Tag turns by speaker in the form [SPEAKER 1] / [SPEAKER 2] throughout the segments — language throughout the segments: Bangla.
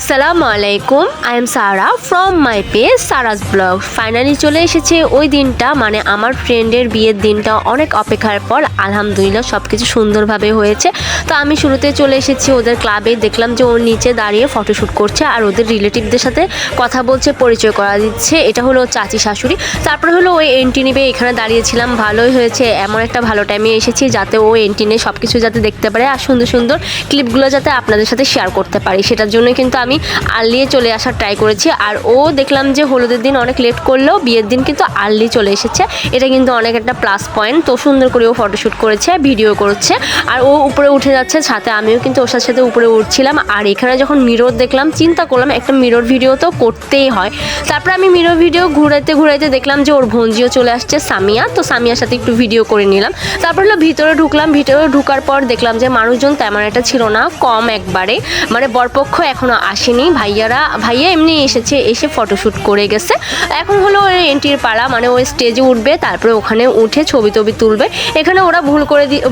[SPEAKER 1] আসসালামু আলাইকুম, I am Sara from my page Sara's blog. Finally চলে এসেছে ওই দিনটা, মানে আমার ফ্রেন্ডের বিয়ের দিনটা। অনেক অপেক্ষার পর আলহামদুলিল্লাহ সব কিছু সুন্দরভাবে হয়েছে। তো আমি শুরুতে চলে এসেছি ওদের ক্লাবে, দেখলাম যে ওর নিচে দাঁড়িয়ে ফটোশ্যুট করছে আর ওদের রিলেটিভদের সাথে কথা বলছে, পরিচয় করা দিচ্ছে। এটা হলো চাচি শাশুড়ি। তারপরে হলো ওই এন্ট্রি নিবে, এখানে দাঁড়িয়েছিলাম। ভালোই হয়েছে, এমন একটা ভালো টাইমে এসেছি যাতে ও এন্ট্রি নিয়ে সব কিছু যাতে দেখতে পারে আর সুন্দর সুন্দর ক্লিপগুলো যাতে আপনাদের সাথে শেয়ার করতে পারি, সেটার জন্য কিন্তু আমি আর্লি চলে আসার ট্রাই করেছি। আর ও দেখলাম যে হলুদের দিন অনেক লেট করলেও বিয়ের দিন কিন্তু আর্লি চলে এসেছে, এটা কিন্তু অনেক একটা প্লাস পয়েন্ট। তো সুন্দর করে ও ফটোশ্যুট করেছে, ভিডিও করছে আর ও উপরে উঠে যাচ্ছে সাথে, আমিও কিন্তু ওর সাথে উপরে উঠছিলাম। আর এখানে যখন মিরর দেখলাম, চিন্তা করলাম একটা মিরর ভিডিও তো করতেই হয়। তারপরে আমি মিরর ভিডিও ঘুরাইতে ঘুরাইতে দেখলাম যে ওর ভঞ্জিও চলে আসছে সামিয়া, তো সামিয়ার সাথে একটু ভিডিও করে নিলাম। তারপর হলো ভিতরে ঢুকলাম, ভিতরে ঢুকার পর দেখলাম যে মানুষজন তেমন একটা ছিল না, কম একবারে, মানে বরপক্ষ এখনও আসেনি। ভাইয়া এমনি এসেছে, এসে ফটোশ্যুট করে গেছে। এখন হলো এন্ট্রির পালা, মানে ওই স্টেজে উঠবে, তারপরে ওখানে উঠে ছবি তুলবে। এখানে ওরা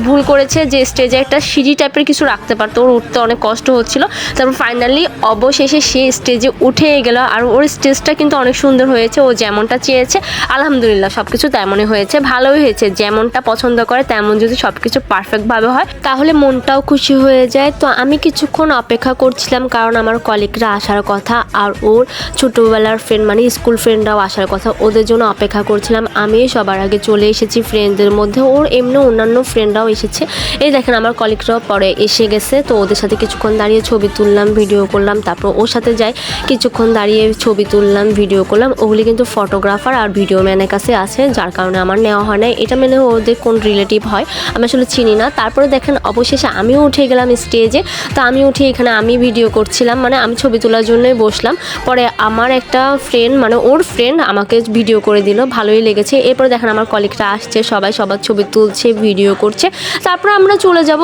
[SPEAKER 1] ভুল করেছে যে স্টেজে একটা সিঁড়ি টাইপের কিছু রাখতে পারতো, ওর উঠতে অনেক কষ্ট হচ্ছিল। তারপর ফাইনালি অবশেষে সে স্টেজে উঠে গেল। আর ওর স্টেজটা কিন্তু অনেক সুন্দর হয়েছে, ও যেমনটা চেয়েছে আলহামদুলিল্লাহ সব কিছু তেমনই হয়েছে, ভালোই হয়েছে। যেমনটা পছন্দ করে তেমন যদি সব কিছু পারফেক্টভাবে হয় তাহলে মনটাও খুশি হয়ে যায়। তো আমি কিছুক্ষণ অপেক্ষা করছিলাম, কারণ আমার কলিগরা আসার কথা আর ওর ছোটোবেলার ফ্রেন্ড মানে স্কুল ফ্রেন্ডরাও আসার কথা, ওদের জন্য অপেক্ষা করছিলাম। আমি সবার আগে চলে এসেছি ফ্রেন্ডদের মধ্যে, ওর এমনি অন্যান্য ফ্রেন্ডরাও এসেছে। এই দেখেন আমার কলিগরাও পরে এসে গেছে। তো ওদের সাথে কিছুক্ষণ দাঁড়িয়ে ছবি তুললাম, ভিডিও করলাম। তারপর ওর সাথে যাই, কিছুক্ষণ দাঁড়িয়ে ছবি তুললাম, ভিডিও করলাম। ওগুলি কিন্তু ফটোগ্রাফার আর ভিডিও ম্যানের কাছে আছে, যার কারণে আমার নেওয়া হয় না। এটা মানে ওদের কোন রিলেটিভ হয় আমি আসলে চিনি না। তারপরে দেখেন অবশেষে আমিও উঠে গেলাম স্টেজে। তো আমি উঠে এখানে আমি ভিডিও করছিলাম, মানে আমি ছবি তোলার জন্যই বসলাম। পরে আমার একটা ফ্রেন্ড, মানে ওর ফ্রেন্ড আমাকে ভিডিও করে দিল, ভালোই লেগেছে। এরপরে দেখেন আমার কলিগরা আসছে, সবার ছবি তুলছে, ভিডিও করছে। তারপরে আমরা চলে যাব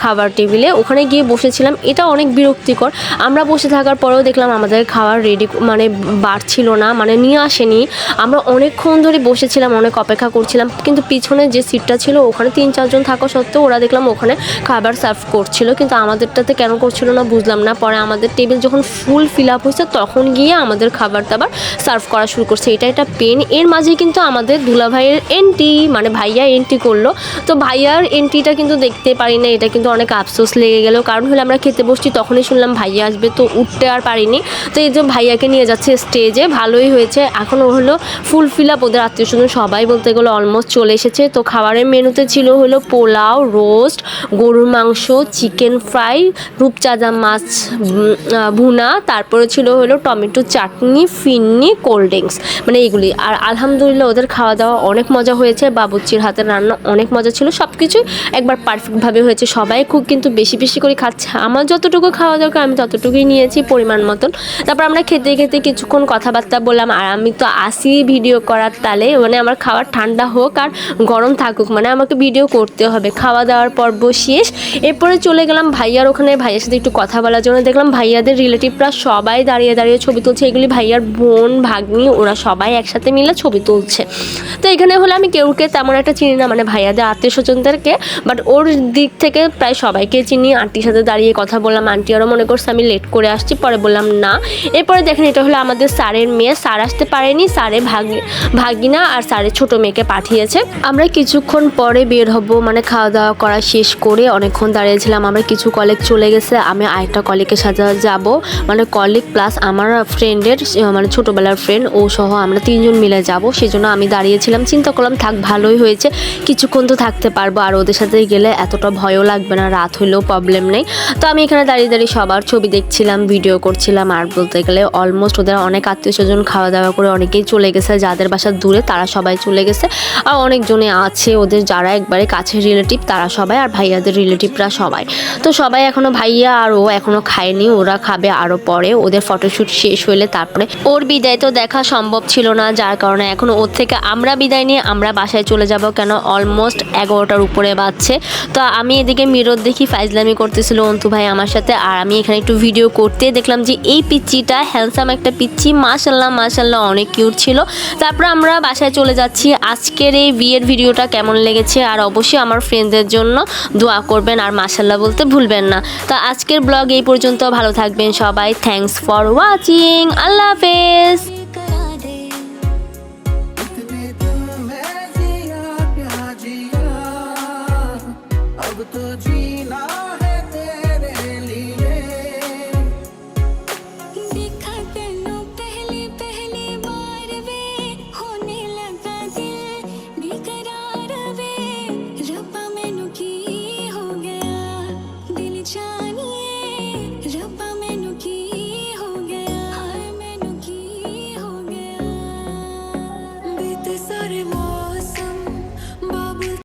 [SPEAKER 1] খাবার টেবিলে। ওখানে গিয়ে বসেছিলাম, এটা অনেক বিরক্তিকর। আমরা বসে থাকার পরেও দেখলাম আমাদের খাবার রেডি মানে বাড়ছিল না, মানে নিয়ে আসেনি। আমরা অনেকক্ষণ ধরে বসেছিলাম, অনেক অপেক্ষা করছিলাম, কিন্তু পিছনে যে সিটটা ছিল ওখানে 3-4 জন থাকা সত্ত্বেও ওরা দেখলাম ওখানে খাবার সার্ভ করছিল, কিন্তু আমাদেরটাতে কেন করছিল না বুঝলাম না। পরে আমাদের টেবিল যখন ফুল ফিল আপ হয়েছে তখন গিয়ে আমাদের খাবার দাবার সার্ভ করা শুরু করছে। এটা পেন। এর মাঝে কিন্তু আমাদের দুলাভাইয়ের এন্ট্রি, মানে ভাইয়া এন্ট্রি করলো। তো ভাইয়ার এন্ট্রিটা কিন্তু দেখতে পারি না, এটা কিন্তু অনেক আফসোস লেগে গেল। কারণ হলে আমরা খেতে বসছি, তখনই শুনলাম ভাইয়া আসবে, তো উঠতে আর পারিনি। তো এই যে ভাইয়াকে নিয়ে যাচ্ছে স্টেজে, ভালোই হয়েছে। এখন হলো ফুল ফিল আপ, ওদের আত্মীয় স্বজন সবাই বলতে গেলো অলমোস্ট চলে এসেছে। তো খাবারের মেনুতে ছিল হলো পোলাও, রোস্ট, গরুর মাংস, চিকেন ফ্রাই, রূপচাঁদা মাছ ভুনা, তারপরে ছিল হলো টমেটো চাটনি, ফিন্নি, কোল্ড ড্রিঙ্কস, মানে এগুলি। আর আলহামদুলিল্লাহ ওদের খাওয়া দাওয়া অনেক মজা হয়েছে, বাবুর্চির হাতের রান্না অনেক মজা ছিল, সব কিছু একবার পারফেক্টভাবে হয়েছে। সবাই খুব কিন্তু বেশি বেশি করে খাচ্ছে, আমার যতটুকু খাওয়া দরকার আমি ততটুকুই নিয়েছি পরিমাণ মতন। তারপর আমরা খেতে খেতে কিছুক্ষণ কথাবার্তা বললাম। আর আমি তো আসি ভিডিও করার তালে, মানে আমার খাবার ঠান্ডা হোক আর গরম থাকুক, মানে আমাকে ভিডিও করতে হবে। খাওয়া দাওয়ার পর্ব শেষ, এরপরে চলে গেলাম ভাইয়ার ওখানে, ভাইয়ার সাথে একটু কথা বলার জন্য। দেখলাম ভাইয়াদের রিলেটিভরা সবাই দাঁড়িয়ে দাঁড়িয়ে ছবি তুলছে, এগুলি ভাইয়ার বোন ভাগ্নি, ওরা সবাই একসাথে মিলে ছবি তুলছে। তো এখানে হলে আমি কেউকে তেমন একটা চিনি না, মানে ভাইয়াদের আত্মীয় স্বজনদেরকে, বাট ওর দিক থেকে প্রায় সবাইকে চিনি। আন্টির সাথে দাঁড়িয়ে কথা বললাম, আন্টি আরও মনে করছে আমি লেট করে আসছি, পরে বললাম না। এরপরে দেখেন এটা হলো আমাদের স্যারের মেয়ে, স্যার আসতে পারেনি, স্যারের ভাগিনা আর স্যারের ছোটো মেয়েকে পাঠিয়েছে। আমরা কিছুক্ষণ পরে বের হব, মানে খাওয়া দাওয়া করা শেষ করে অনেকক্ষণ দাঁড়িয়েছিলাম। আমরা কিছু কলিগ চলে গেছে, আমি আরেকটা কলিগের সাথে যাব, মানে কলিগ প্লাস আমার ফ্রেন্ডের মানে ছোটোবেলার ফ্রেন্ড, ও সহ আমরা 3 জন মিলে যাব। সেই জন্য আমি দাঁড়িয়েছিলাম, চিন্তা করলাম থাক ভালোই হয়েছে, কিছুক্ষণ তো থাকতে পারবো, আর ওদের সাথে গেলে এতটা ভয়ও লাগবে না, রাত হলেও প্রবলেম নেই। তো আমি এখানে দাঁড়িয়ে দাঁড়িয়ে সবার ছবি দেখছিলাম, ভিডিও করছিলাম। আর বলতে গেলে অলমোস্ট ওদের অনেক আত্মীয় স্বজন খাওয়া দাওয়া করে অনেকেই চলে গেছে, যাদের বাসা দূরে তারা সবাই চলে গেছে। আর অনেকজনে আছে ওদের যারা একবারে কাছের রিলেটিভ, তারা সবাই, আর ভাইয়াদের রিলেটিভরা সবাই। তো সবাই এখনও, ভাইয়া আর ও এখনও খায়নি, ওরা খাবে আরও পরে, ওদের ফটোশ্যুট শেষ হলে তারপরে। ওর বিদায় তো দেখা সম্ভব ছিল না, যার কারণে এখন ওর থেকে আমরা বিদায় নিয়ে আমরা বাসায় চলে যাব, কেন অলমোস্ট 11টার উপরে বাজছে। তো আমি এদিকে মিরর দেখি ফাইজলামি করতেছিল অন্তু ভাই আমার সাথে, আর আমি এখানে একটু ভিডিও করতে দেখলাম যে এই পিচ্চিটা হ্যান্ডসাম একটা পিচ্চি, মাশাল্লাহ অনেক কিউট ছিল। তারপরে আমরা বাসায় চলে যাচ্ছি। আজকের এই বিয়ের ভিডিওটা কেমন লেগেছে, আর অবশ্যই আমার ফ্রেন্ডদের জন্য দোয়া করবেন আর মাশাল্লাহ বলতে ভুলবেন না। তো আজকের ব্লগ এই পর্যন্ত। ভালো ভালো থাকবেন সবাই। Thanks for watching. আল্লাহ হাফেজ।
[SPEAKER 2] अब तो जीना